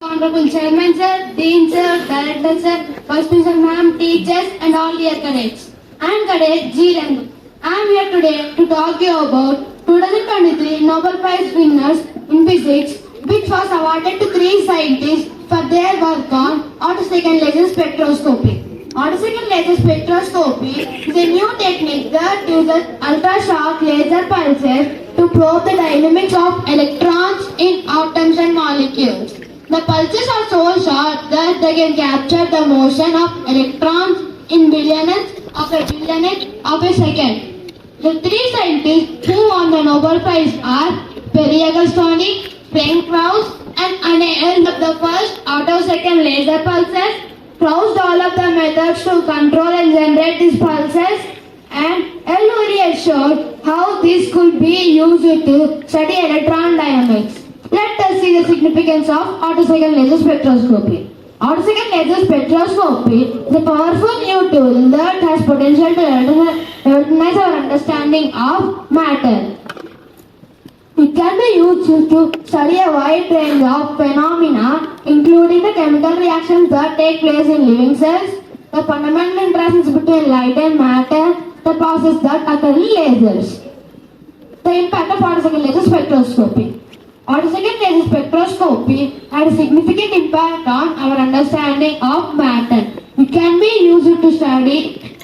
Honorable Chairman Sir, Dean Sir, Director Sir, Vice Principal Ma'am, teachers and all dear cadets. I am Cadet G. Rangu. I am here today to talk you about 2023 Nobel Prize winners in physics, which was awarded to three scientists for their work on autosecond laser spectroscopy. Autosecond laser spectroscopy is a new technique that uses ultra-short laser pulses to probe the dynamics of electrons in atoms and molecules. The pulses are so short that they can capture the motion of electrons in billionths of a second. The three scientists who won the Nobel Prize are Perry Agostoni, Frank Krauss, and unveiled the first autosecond laser pulses. Krauss developed the methods to control and generate these pulses, and L. showed how this could be used to study electron dynamics. Let us see the significance of autosecond laser spectroscopy. Autosecond laser spectroscopy is a powerful new tool that has potential to revolutionize our understanding of matter. It can be used to study a wide range of phenomena, including the chemical reactions that take place in living cells, the fundamental interactions between light and matter, the process that occur in lasers. The impact of autosecond laser spectroscopy. Autosecond laser spectroscopy had a significant impact on our understanding of matter. It can be used to study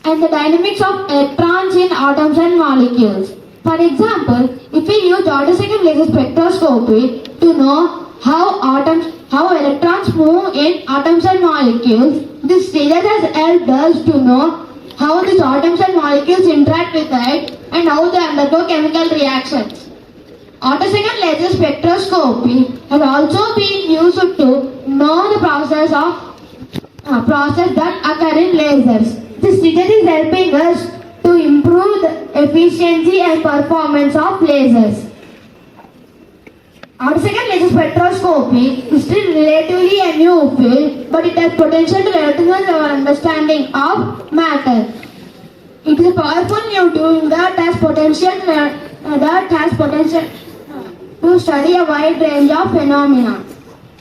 and the dynamics of electrons in atoms and molecules. For example, if we use autosecond laser spectroscopy to know how electrons move in atoms and molecules, this data has helped us to know how these atoms and molecules interact with light and how they undergo chemical reactions. Autosecond laser spectroscopy has also been used to know the process that occur in lasers. This data is helping us to improve the efficiency and performance of lasers. Autosecond laser spectroscopy is still relatively a new field, but it has potential to revolutionize our understanding of matter. It is a powerful new tool that has potential to study a wide range of phenomena.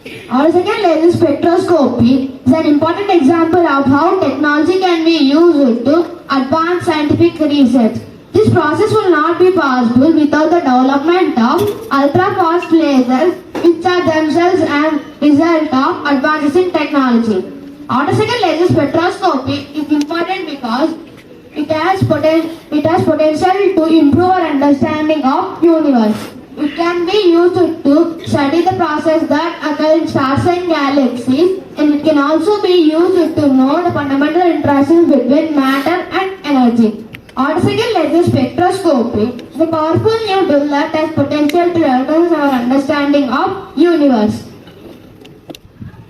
Autosecond laser spectroscopy is an important example of how technology can be used to advance scientific research. This process will not be possible without the development of ultra-fast lasers, which are themselves a result of advances in technology. Autosecond laser spectroscopy is important because it has potential to improve our understanding of universe. It can be used to study the process that occur in stars and galaxies, and it can also be used to know the fundamental interactions between matter and energy. Autosecond laser spectroscopy is a powerful new tool that has potential to revolutionize our understanding of universe.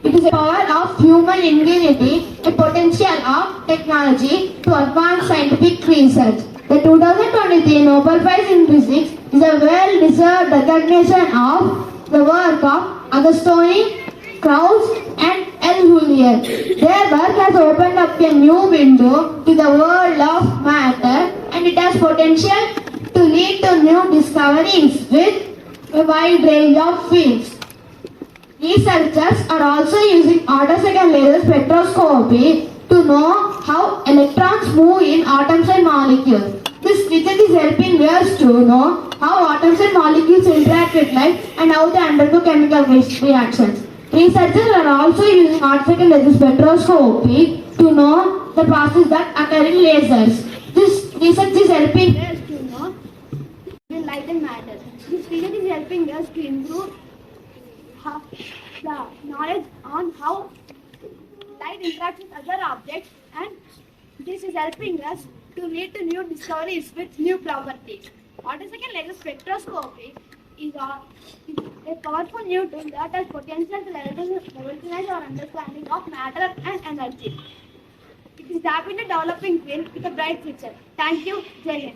It is a power of human ingenuity, a potential of technology to advance scientific research. The 2023 Nobel Prize in Physics is a well-deserved recognition of the work of Agostoni, Krauss, and L. Their work has opened up a new window to the world of matter, and it has potential to lead to new discoveries with a wide range of fields. Researchers are also using autosecond laser spectroscopy to know how electrons move in atoms and molecules. This method is helping us to know how atoms and molecules interact with light and how they undergo chemical reactions. Researchers are also using autosecond laser spectroscopy to know the process that occur in lasers. This research is helping us to know the light and matter. This research is helping us to improve the knowledge on how light interacts with other objects, and this is helping us to lead to new discoveries with new properties. Autosecond laser spectroscopy is a powerful new tool that has potential to revolutionize our understanding of matter and energy. It is rapidly developing field with a bright future. Thank you. Jai Hind.